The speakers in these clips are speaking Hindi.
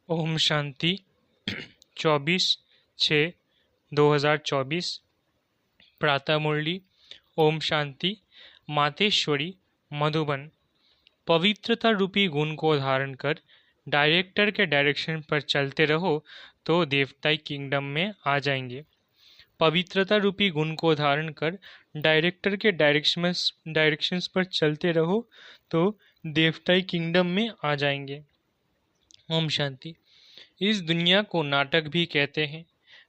ओम शांति 24/6/2024 प्रातः मुरली। ओम शांति। मातेश्वरी मधुबन। पवित्रता रूपी गुण को धारण कर डायरेक्टर के डायरेक्शन पर चलते रहो तो देवताई किंगडम में आ जाएंगे। पवित्रता रूपी गुण को धारण कर डायरेक्टर के डायरेक्शंस पर चलते रहो तो देवताई किंगडम में आ जाएंगे। ओम शांति। इस दुनिया को नाटक भी कहते हैं।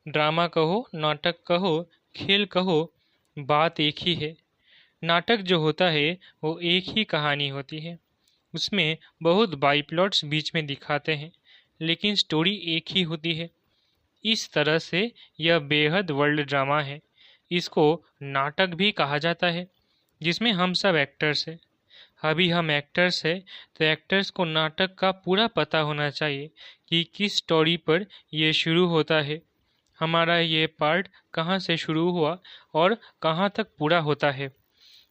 ड्रामा कहो, नाटक कहो, खेल कहो, बात एक ही है। नाटक जो होता है वो एक ही कहानी होती है। उसमें बहुत बाई प्लॉट्स बीच में दिखाते हैं, लेकिन स्टोरी एक ही होती है। इस तरह से यह बेहद वर्ल्ड ड्रामा है। इसको नाटक भी कहा जाता है, जिसमें हम सब एक्टर्स हैं। अभी हम एक्टर्स हैं तो एक्टर्स को नाटक का पूरा पता होना चाहिए कि किस स्टोरी पर यह शुरू होता है, हमारा ये पार्ट कहाँ से शुरू हुआ और कहाँ तक पूरा होता है।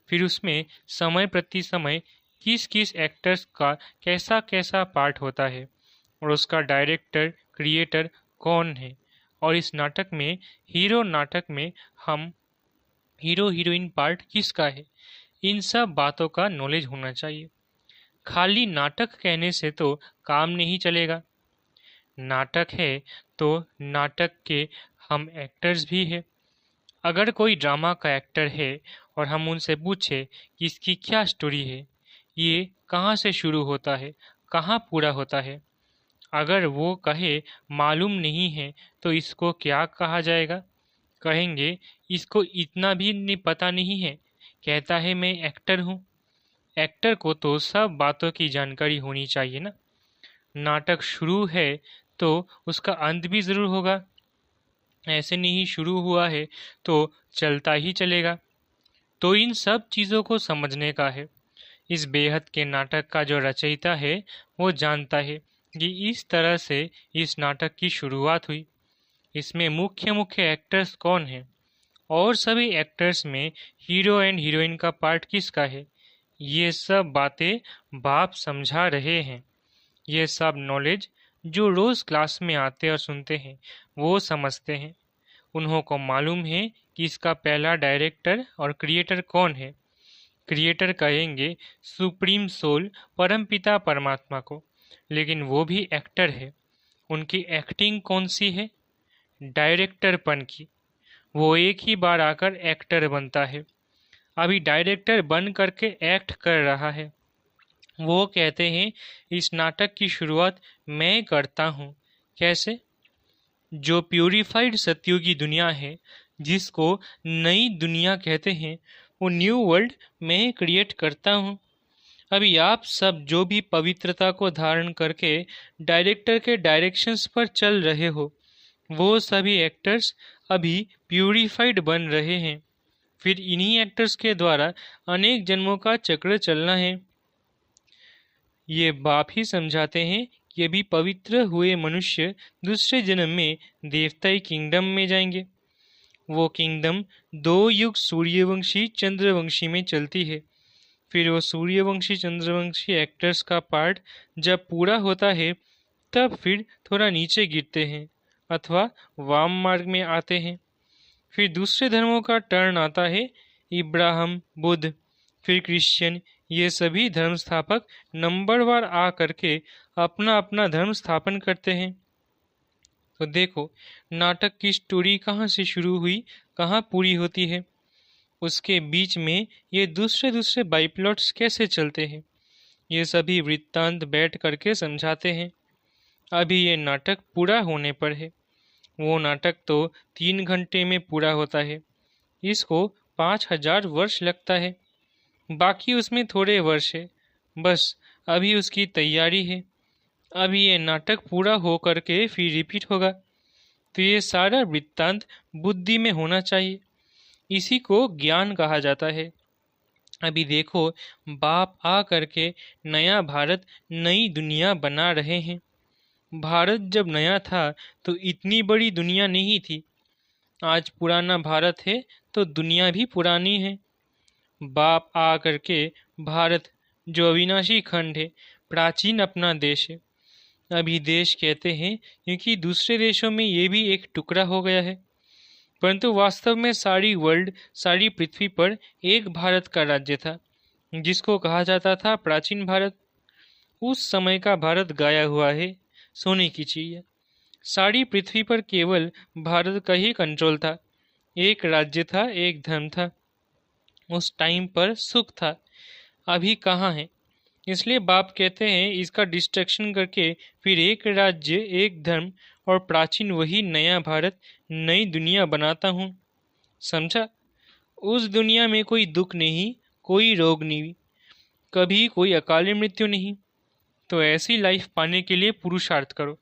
फिर उसमें समय प्रति समय किस किस एक्टर्स का कैसा कैसा पार्ट होता है और उसका डायरेक्टर क्रिएटर कौन है। और इस नाटक में नाटक में हम हीरो हीरोइन पार्ट किसका है, इन सब बातों का नॉलेज होना चाहिए। खाली नाटक कहने से तो काम नहीं चलेगा। नाटक है तो नाटक के हम एक्टर्स भी हैं। अगर कोई ड्रामा का एक्टर है और हम उनसे पूछे कि इसकी क्या स्टोरी है, ये कहाँ से शुरू होता है, कहाँ पूरा होता है, अगर वो कहे मालूम नहीं है तो इसको क्या कहा जाएगा? कहेंगे इसको इतना भी पता नहीं है, कहता है मैं एक्टर हूँ। एक्टर को तो सब बातों की जानकारी होनी चाहिए ना। नाटक शुरू है तो उसका अंत भी ज़रूर होगा। ऐसे नहीं शुरू हुआ है तो चलता ही चलेगा। तो इन सब चीज़ों को समझने का है। इस बेहद के नाटक का जो रचयिता है वो जानता है कि इस तरह से इस नाटक की शुरुआत हुई। इसमें मुख्य मुख्य एक्टर्स कौन हैं और सभी एक्टर्स में हीरो एंड हीरोइन का पार्ट किसका है, ये सब बातें बाप समझा रहे हैं। ये सब नॉलेज जो रोज़ क्लास में आते और सुनते हैं वो समझते हैं। उन्हों को मालूम है कि इसका पहला डायरेक्टर और क्रिएटर कौन है। क्रिएटर कहेंगे सुप्रीम सोल परमपिता परमात्मा को, लेकिन वो भी एक्टर है। उनकी एक्टिंग कौन सी है? डायरेक्टरपन की। वो एक ही बार आकर एक्टर बनता है। अभी डायरेक्टर बन करके एक्ट कर रहा है। वो कहते हैं इस नाटक की शुरुआत मैं करता हूँ। कैसे? जो प्यूरिफाइड सत्युगी दुनिया है, जिसको नई दुनिया कहते हैं, वो न्यू वर्ल्ड मैं क्रिएट करता हूँ। अभी आप सब जो भी पवित्रता को धारण करके डायरेक्टर के डायरेक्शंस पर चल रहे हो, वो सभी एक्टर्स अभी प्यूरिफाइड बन रहे हैं। फिर इन्हीं एक्टर्स के द्वारा अनेक जन्मों का चक्र चलना है। ये बाप ही समझाते हैं कि अभी पवित्र हुए मनुष्य दूसरे जन्म में देवताई किंगडम में जाएंगे। वो किंगडम 2 युग सूर्यवंशी चंद्रवंशी में चलती है। फिर वो सूर्यवंशी चंद्रवंशी एक्टर्स का पार्ट जब पूरा होता है तब फिर थोड़ा नीचे गिरते हैं अथवा वाम मार्ग में आते हैं। फिर दूसरे धर्मों का टर्न आता है। इब्राहिम, बुद्ध, फिर क्रिश्चियन, ये सभी धर्म स्थापक नंबरवार आ करके अपना अपना धर्म स्थापन करते हैं। तो देखो नाटक की स्टोरी कहाँ से शुरू हुई, कहाँ पूरी होती है, उसके बीच में ये दूसरे दूसरे बाइप्लॉट्स कैसे चलते हैं, ये सभी वृत्तांत बैठ करके समझाते हैं। अभी ये नाटक पूरा होने पर है। वो नाटक तो 3 घंटे में पूरा होता है। इसको 5000 वर्ष लगता है। बाकी उसमें थोड़े वर्ष है, बस अभी उसकी तैयारी है। अभी ये नाटक पूरा हो करके फिर रिपीट होगा। तो ये सारा वृत्तांत बुद्धि में होना चाहिए। इसी को ज्ञान कहा जाता है। अभी देखो बाप आ करके नया भारत नई दुनिया बना रहे हैं। भारत जब नया था तो इतनी बड़ी दुनिया नहीं थी। आज पुराना भारत है तो दुनिया भी पुरानी है। बाप आ करके भारत जो अविनाशी खंड है, प्राचीन अपना देश है, अभी देश कहते हैं क्योंकि दूसरे देशों में ये भी एक टुकड़ा हो गया है, परंतु वास्तव में सारी पृथ्वी पर एक भारत का राज्य था, जिसको कहा जाता था प्राचीन भारत। उस समय का भारत गाया हुआ है, सोने की चिड़िया। सारी पृथ्वी पर केवल भारत का ही कंट्रोल था। एक राज्य था, एक धर्म था। उस टाइम पर सुख था, अभी कहाँ है। इसलिए बाप कहते हैं इसका डिस्ट्रक्शन करके फिर एक राज्य, एक धर्म और प्राचीन वही नया भारत, नई दुनिया बनाता हूँ। समझा? उस दुनिया में कोई दुख नहीं, कोई रोग नहीं, कभी कोई अकाली मृत्यु नहीं। तो ऐसी लाइफ पाने के लिए पुरुषार्थ करो।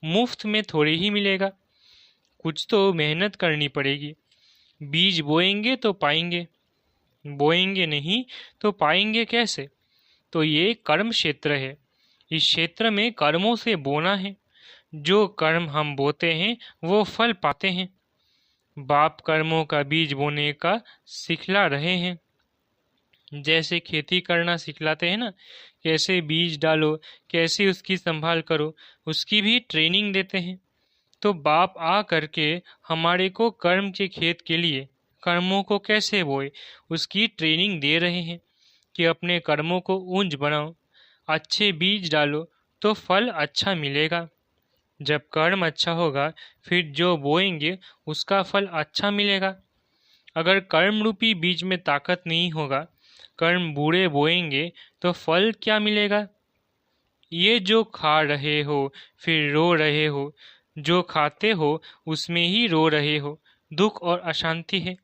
मुफ्त में थोड़े ही मिलेगा, कुछ तो मेहनत करनी पड़ेगी। बीज बोएंगे तो पाएंगे, बोएंगे नहीं तो पाएंगे कैसे? तो ये कर्म क्षेत्र है। इस क्षेत्र में कर्मों से बोना है। जो कर्म हम बोते हैं वो फल पाते हैं। बाप कर्मों का बीज बोने का सिखला रहे हैं। जैसे खेती करना सिखलाते हैं ना, कैसे बीज डालो, कैसे उसकी संभाल करो, उसकी भी ट्रेनिंग देते हैं। तो बाप आ करके हमारे को कर्म के खेत के लिए कर्मों को कैसे बोए उसकी ट्रेनिंग दे रहे हैं कि अपने कर्मों को ऊंच बनाओ, अच्छे बीज डालो तो फल अच्छा मिलेगा। जब कर्म अच्छा होगा फिर जो बोएंगे उसका फल अच्छा मिलेगा। अगर कर्म रूपी बीज में ताकत नहीं होगा, कर्म बुरे बोएंगे तो फल क्या मिलेगा? ये जो खा रहे हो फिर रो रहे हो, जो खाते हो उसमें ही रो रहे हो, दुख और अशांति है।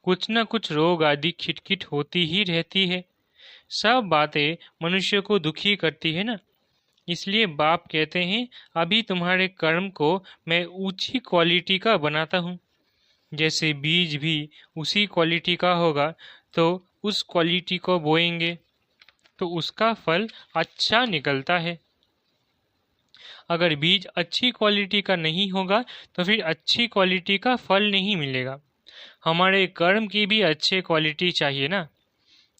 कुछ न कुछ रोग आदि खिटखिट होती ही रहती है। सब बातें मनुष्य को दुखी करती है ना। इसलिए बाप कहते हैं अभी तुम्हारे कर्म को मैं ऊंची क्वालिटी का बनाता हूँ। जैसे बीज भी उसी क्वालिटी का होगा तो उस क्वालिटी को बोएंगे तो उसका फल अच्छा निकलता है। अगर बीज अच्छी क्वालिटी का नहीं होगा तो फिर अच्छी क्वालिटी का फल नहीं मिलेगा। हमारे कर्म की भी अच्छे क्वालिटी चाहिए ना।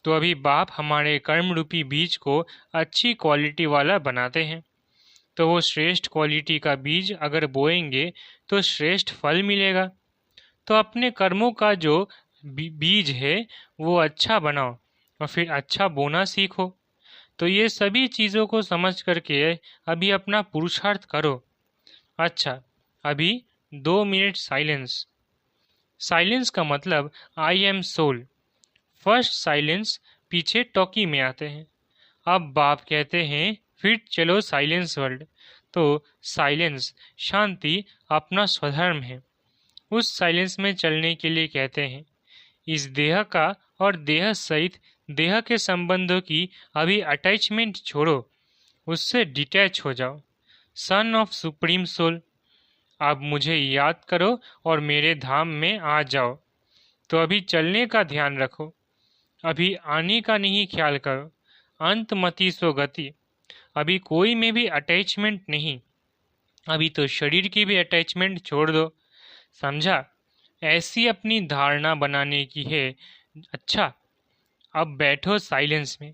तो अभी बाप हमारे कर्म रूपी बीज को अच्छी क्वालिटी वाला बनाते हैं। तो वो श्रेष्ठ क्वालिटी का बीज अगर बोएंगे तो श्रेष्ठ फल मिलेगा। तो अपने कर्मों का जो बीज है वो अच्छा बनाओ और फिर अच्छा बोना सीखो। तो ये सभी चीज़ों को समझ करके अभी अपना पुरुषार्थ करो। अच्छा, अभी 2 मिनट साइलेंस। साइलेंस का मतलब I am soul. First silence पीछे टॉकी में आते हैं। अब बाप कहते हैं फिर चलो साइलेंस वर्ल्ड। तो साइलेंस, शांति अपना स्वधर्म है। उस साइलेंस में चलने के लिए कहते हैं इस देह का और देह सहित देह के संबंधों की अभी अटैचमेंट छोड़ो, उससे डिटैच हो जाओ। सन ऑफ सुप्रीम सोल, अब मुझे याद करो और मेरे धाम में आ जाओ। तो अभी चलने का ध्यान रखो, अभी आने का नहीं ख्याल करो। अंत मति सो गति, अभी कोई में भी अटैचमेंट नहीं। अभी तो शरीर की भी अटैचमेंट छोड़ दो। समझा? ऐसी अपनी धारणा बनाने की है। अच्छा, अब बैठो साइलेंस में।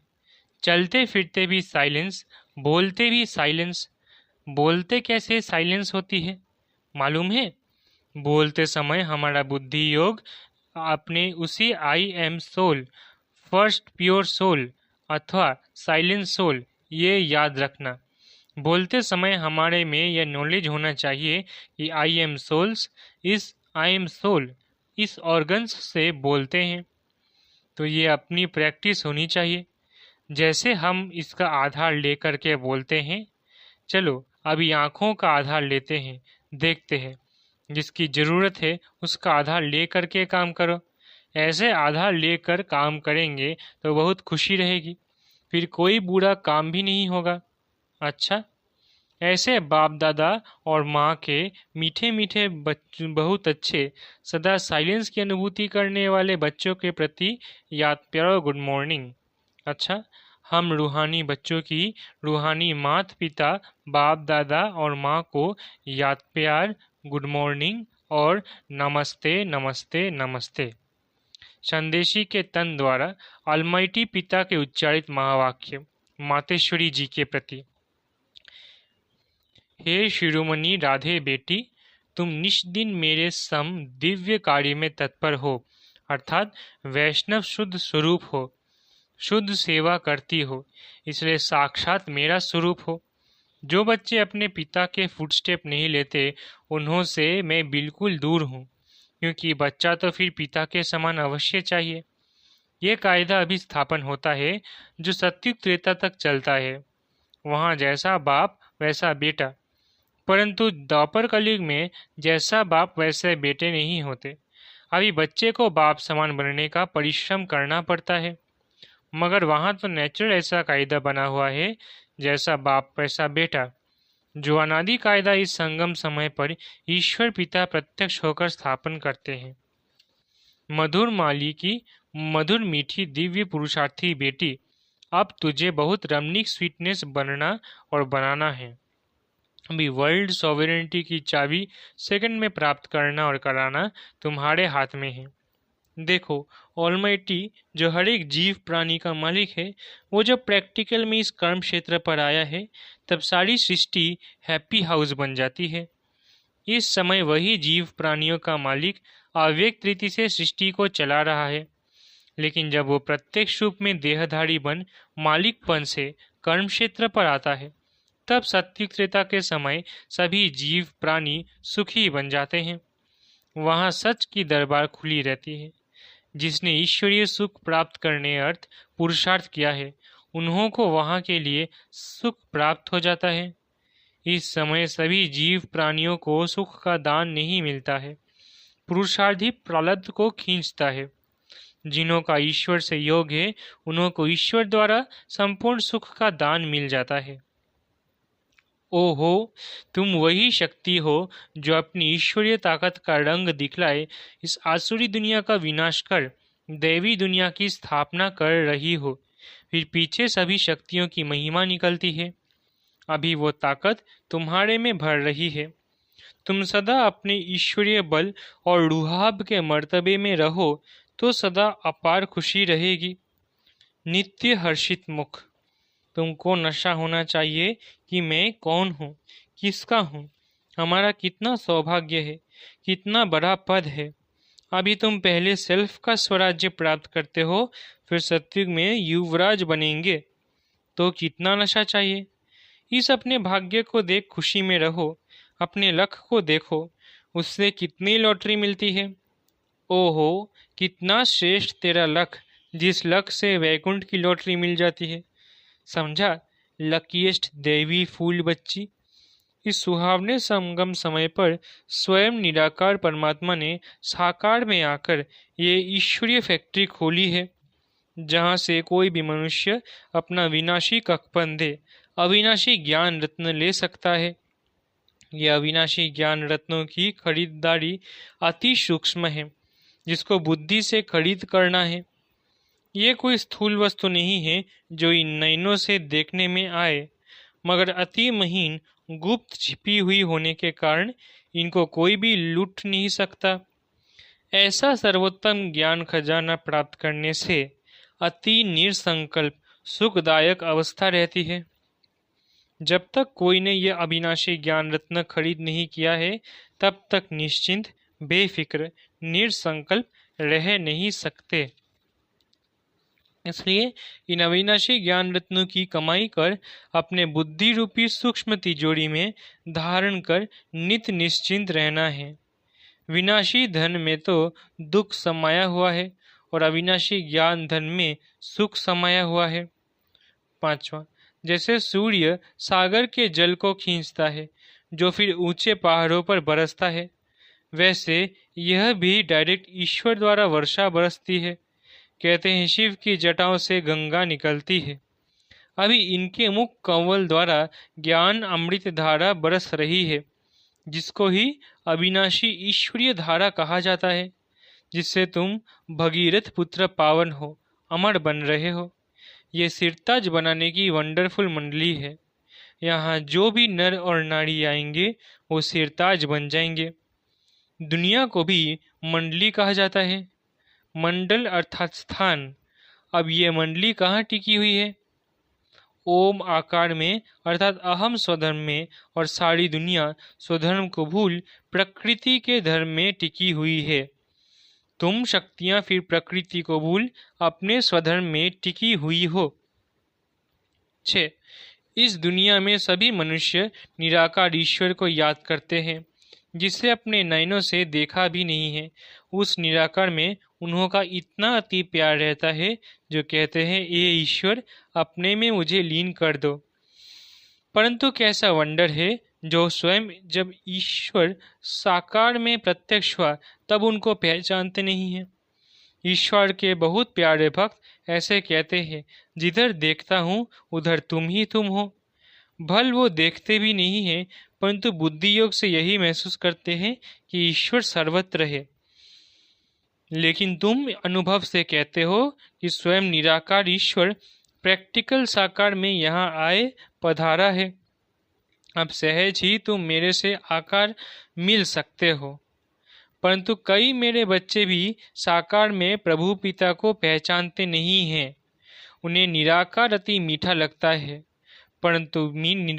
चलते फिरते भी साइलेंस, बोलते भी साइलेंस। बोलते कैसे साइलेंस होती है मालूम है? बोलते समय हमारा बुद्धि योग अपने उसी I am soul, first pure soul अथवा साइलेंट सोल, ये याद रखना। बोलते समय हमारे में यह नॉलेज होना चाहिए कि आई एम सोल्स, इस आई एम सोल इस ऑर्गन्स से बोलते हैं। तो ये अपनी प्रैक्टिस होनी चाहिए। जैसे हम इसका आधार लेकर के बोलते हैं, चलो अभी आँखों का आधार लेते हैं, देखते हैं। जिसकी ज़रूरत है उसका आधार ले करके काम करो। ऐसे आधार लेकर काम करेंगे तो बहुत खुशी रहेगी, फिर कोई बुरा काम भी नहीं होगा। अच्छा, ऐसे बाप दादा और माँ के मीठे मीठे बहुत अच्छे सदा साइलेंस की अनुभूति करने वाले बच्चों के प्रति याद प्यारो गुड मॉर्निंग। अच्छा, हम रूहानी बच्चों की रूहानी माता पिता बाप दादा और माँ को याद प्यार गुड मॉर्निंग और नमस्ते नमस्ते नमस्ते। संदेशी के तन द्वारा अलमाइटी पिता के उच्चारित महावाक्य मातेश्वरी जी के प्रति। हे शिरोमणि राधे बेटी, तुम निष्दिन मेरे सम दिव्य कार्य में तत्पर हो, अर्थात वैष्णव शुद्ध स्वरूप हो, शुद्ध सेवा करती हो, इसलिए साक्षात मेरा स्वरूप हो। जो बच्चे अपने पिता के फुटस्टेप नहीं लेते, उन्हों से मैं बिल्कुल दूर हूँ, क्योंकि बच्चा तो फिर पिता के समान अवश्य चाहिए। ये कायदा अभी स्थापन होता है जो सत्युग त्रेता तक चलता है। वहाँ जैसा बाप वैसा बेटा, परंतु द्वापर कलयुग में जैसा बाप वैसे बेटे नहीं होते। अभी बच्चे को बाप समान बनने का परिश्रम करना पड़ता है, मगर वहाँ तो नेचुरल ऐसा कायदा बना हुआ है, जैसा बाप वैसा बेटा, जो अनादि कायदा इस संगम समय पर ईश्वर पिता प्रत्यक्ष होकर स्थापन करते हैं। मधुर माली की मधुर मीठी दिव्य पुरुषार्थी बेटी, अब तुझे बहुत रमणीक स्वीटनेस बनना और बनाना है। अभी वर्ल्ड सॉवरेनिटी की चाबी सेकंड में प्राप्त करना और कराना तुम्हारे हाथ में है। देखो, ऑलमाइटी जो हर एक जीव प्राणी का मालिक है, वो जब प्रैक्टिकल में इस कर्म क्षेत्र पर आया है, तब सारी सृष्टि हैप्पी हाउस बन जाती है। इस समय वही जीव प्राणियों का मालिक अव्यक्त रीति से सृष्टि को चला रहा है, लेकिन जब वो प्रत्यक्ष रूप में देहधारी बन मालिकपन से कर्म क्षेत्र पर आता है, तब सत्युग त्रेता के समय सभी जीव प्राणी सुखी बन जाते हैं। वहाँ सच की दरबार खुली रहती है। जिसने ईश्वरीय सुख प्राप्त करने अर्थ पुरुषार्थ किया है, उन्हों को वहाँ के लिए सुख प्राप्त हो जाता है। इस समय सभी जीव प्राणियों को सुख का दान नहीं मिलता है, पुरुषार्थ ही प्रारब्ध को खींचता है। जिन्हों का ईश्वर से योग है, उन्हों को ईश्वर द्वारा संपूर्ण सुख का दान मिल जाता है। ओहो, तुम वही शक्ति हो जो अपनी ईश्वरीय ताकत का रंग दिखलाए इस आसुरी दुनिया का विनाश कर दैवी दुनिया की स्थापना कर रही हो। फिर पीछे सभी शक्तियों की महिमा निकलती है। अभी वो ताकत तुम्हारे में भर रही है। तुम सदा अपने ईश्वरीय बल और रुहाब के मर्तबे में रहो तो सदा अपार खुशी रहेगी। नित्य हर्षित मुख। तुमको नशा होना चाहिए कि मैं कौन हूँ, किसका हूँ, हमारा कितना सौभाग्य है, कितना बड़ा पद है। अभी तुम पहले सेल्फ का स्वराज्य प्राप्त करते हो, फिर सत्युग में युवराज बनेंगे, तो कितना नशा चाहिए। इस अपने भाग्य को देख खुशी में रहो। अपने लक को देखो, उससे कितनी लॉटरी मिलती है। ओहो, कितना श्रेष्ठ तेरा लक, जिस लक से वैकुंठ की लॉटरी मिल जाती है। समझा, लकीएस्ट देवी फूल बच्ची। इस सुहावने संगम समय पर स्वयं निराकार परमात्मा ने साकार में आकर ये ईश्वरीय फैक्ट्री खोली है, जहाँ से कोई भी मनुष्य अपना विनाशी ककपंदे अविनाशी ज्ञान रत्न ले सकता है। ये अविनाशी ज्ञान रत्नों की खरीदारी अति सूक्ष्म है, जिसको बुद्धि से खरीद करना है। ये कोई स्थूल वस्तु नहीं है जो इन नयनों से देखने में आए, मगर अति महीन गुप्त छिपी हुई होने के कारण इनको कोई भी लूट नहीं सकता। ऐसा सर्वोत्तम ज्ञान खजाना प्राप्त करने से अति निरसंकल्प सुखदायक अवस्था रहती है। जब तक कोई ने यह अविनाशी ज्ञान रत्न खरीद नहीं किया है, तब तक निश्चिंत, बेफिक्र, निरसंकल्प रह नहीं सकते। इसलिए इन अविनाशी ज्ञान रत्नों की कमाई कर अपने बुद्धि रूपी सूक्ष्म तिजोरी में धारण कर नित निश्चिंत रहना है। विनाशी धन में तो दुख समाया हुआ है और अविनाशी ज्ञान धन में सुख समाया हुआ है। पांचवा, जैसे सूर्य सागर के जल को खींचता है जो फिर ऊंचे पहाड़ों पर बरसता है, वैसे यह भी डायरेक्ट ईश्वर द्वारा वर्षा बरसती है। कहते हैं शिव की जटाओं से गंगा निकलती है। अभी इनके मुख कमल द्वारा ज्ञान अमृत धारा बरस रही है, जिसको ही अविनाशी ईश्वरीय धारा कहा जाता है, जिससे तुम भगीरथ पुत्र पावन हो, अमर बन रहे हो। ये सिरताज बनाने की वंडरफुल मंडली है। यहाँ जो भी नर और नारी आएंगे वो सिरताज बन जाएंगे। दुनिया को भी मंडली कहा जाता है। मंडल अर्थात स्थान। अब ये मंडली कहाँ टिकी हुई है? ओम आकार में अर्थात अहम स्वधर्म में और सारी दुनिया स्वधर्म को भूल प्रकृति के धर्म में टिकी हुई है। तुम शक्तियां फिर प्रकृति को भूल अपने स्वधर्म में टिकी हुई हो। 6. इस दुनिया में सभी मनुष्य निराकार ईश्वर को याद करते हैं, जिसे अपने नयनों से देखा भी नहीं है। उस निराकार में उन्हों का इतना अति प्यार रहता है जो कहते हैं, ये ईश्वर अपने में मुझे लीन कर दो। परंतु कैसा वंडर है, जो स्वयं जब ईश्वर साकार में प्रत्यक्ष हुआ तब उनको पहचानते नहीं है। ईश्वर के बहुत प्यारे भक्त ऐसे कहते हैं, जिधर देखता हूँ उधर तुम ही तुम हो। भल वो देखते भी नहीं है, परंतु बुद्धि योग से यही महसूस करते हैं कि ईश्वर सर्वत्र है। लेकिन तुम अनुभव से कहते हो कि स्वयं निराकार ईश्वर प्रैक्टिकल साकार में यहाँ आए पधारा है। अब सहज ही तुम मेरे से आकार मिल सकते हो। परंतु कई मेरे बच्चे भी साकार में प्रभु पिता को पहचानते नहीं हैं। उन्हें निराकार अति मीठा लगता है, परंतु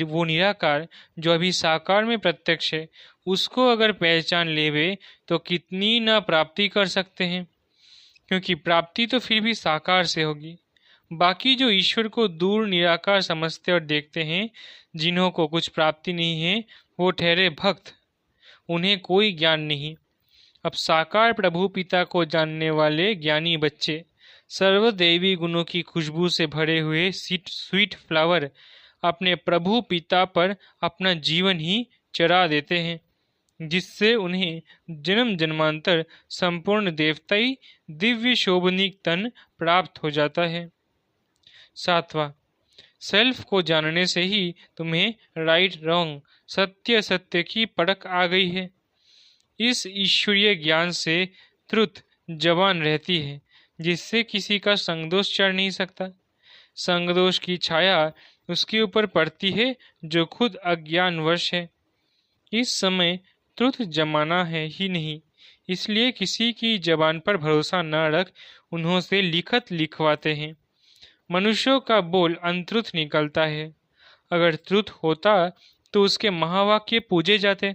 वो निराकार जो अभी साकार में प्रत्यक्ष है, उसको अगर पहचान लेवे तो कितनी न प्राप्ति कर सकते हैं, क्योंकि प्राप्ति तो फिर भी साकार से होगी। बाकी जो ईश्वर को दूर निराकार समझते और देखते हैं, जिन्हों को कुछ प्राप्ति नहीं है, वो ठहरे भक्त, उन्हें कोई ज्ञान नहीं। अब साकार प्रभु पिता को जानने वाले ज्ञानी बच्चे सर्वदैवी गुणों की खुशबू से भरे हुए स्वीट फ्लावर अपने प्रभु पिता पर अपना जीवन ही चरा देते हैं, जिससे उन्हें जन्म जन्मांतर संपूर्ण देवताई दिव्य शोभनीक तन प्राप्त हो जाता है। 7वां, सेल्फ को जानने से ही तुम्हें राइट रॉन्ग सत्य सत्य की परख आ गई है। इस ईश्वरीय ज्ञान से त्रुत जवान रहती है, जिससे किसी का संगदोष चढ़ नहीं सकता। संगदोष की छाया उसके ऊपर पड़ती है जो खुद अज्ञानवश है। इस समय त्रुत जमाना है ही नहीं, इसलिए किसी की जबान पर भरोसा न रख उन्हों से लिखत लिखवाते हैं। मनुष्यों का बोल अनत्रुत निकलता है। अगर त्रुत होता तो उसके महावाक्य पूजे जाते।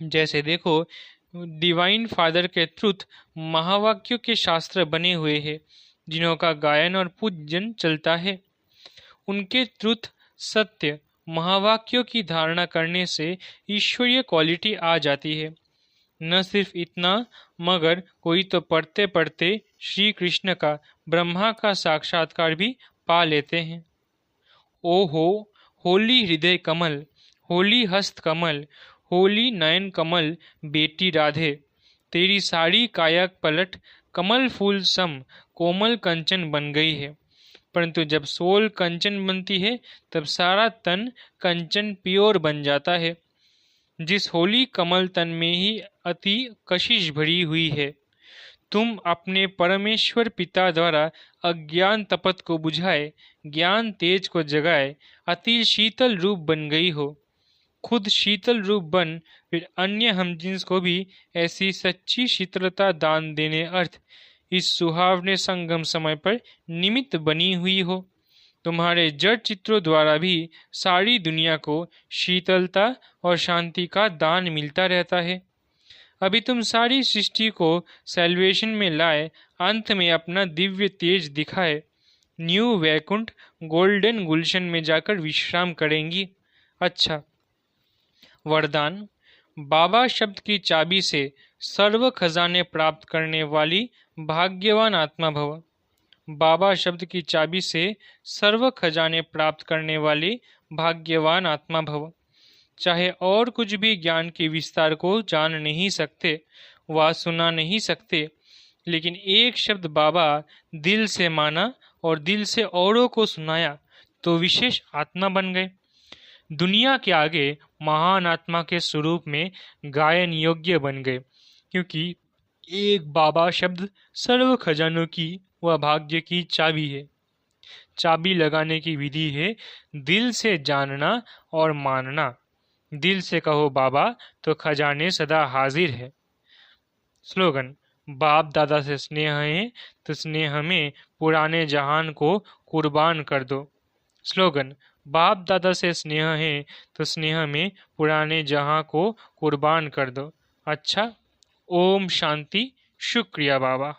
जैसे देखो, डिवाइन फादर के त्रुत महावाक्यों के शास्त्र बने हुए हैं, जिन्हों का गायन और पूजन चलता है। उनके त्रुत सत्य महावाक्यों की धारणा करने से ईश्वरीय क्वालिटी आ जाती है। न सिर्फ इतना, मगर कोई तो पढ़ते पढ़ते श्री कृष्ण का ब्रह्मा का साक्षात्कार भी पा लेते हैं। ओहो होली हृदय कमल, होली हस्त कमल, होली नयन कमल बेटी राधे, तेरी साड़ी काया पलट कमल फूल सम कोमल कंचन बन गई है। परंतु जब सोल कंचन बनती है तब सारा तन कंचन प्योर बन जाता है। जिस होली कमल तन में ही अति कशिश भरी हुई है। तुम अपने परमेश्वर पिता द्वारा अज्ञान तपत को बुझाए, ज्ञान तेज को जगाए अति शीतल रूप बन गई हो। खुद शीतल रूप बन फिर अन्य हमजिन्स को भी ऐसी सच्ची शीतलता दान देने अर्थ इस सुहावने संगम समय पर निमित्त बनी हुई हो। तुम्हारे जड़ चित्रों द्वारा भी सारी दुनिया को शीतलता और शांति का दान मिलता रहता है। अभी तुम सारी सृष्टि को सैल्वेशन में लाए, अंत में अपना दिव्य तेज दिखाए, न्यू वैकुंठ गोल्डन गुलशन में जाकर विश्राम करेंगी। अच्छा, वरदान। बाबा शब्द की चाबी से सर्व खजाने प्राप्त करने वाली भाग्यवान आत्मा भव। बाबा शब्द की चाबी से सर्व खजाने प्राप्त करने वाली भाग्यवान आत्मा भव। चाहे और कुछ भी ज्ञान के विस्तार को जान नहीं सकते व सुना नहीं सकते, लेकिन एक शब्द बाबा दिल से माना और दिल से औरों को सुनाया तो विशेष आत्मा बन गए। दुनिया के आगे महान आत्मा के स्वरूप में गायन योग्य बन गए, क्योंकि एक बाबा शब्द सर्व खजानों की व भाग्य की चाबी है। चाबी लगाने की विधि है दिल से जानना और मानना। दिल से कहो बाबा तो खजाने सदा हाजिर है। स्लोगन। बाप दादा से स्नेह है तो स्नेह में पुराने जहान को कुर्बान कर दो। स्लोगन, बाप दादा से स्नेह है तो स्नेह में पुराने जहां को कुर्बान कर दो। अच्छा, ओम शांति। शुक्रिया बाबा।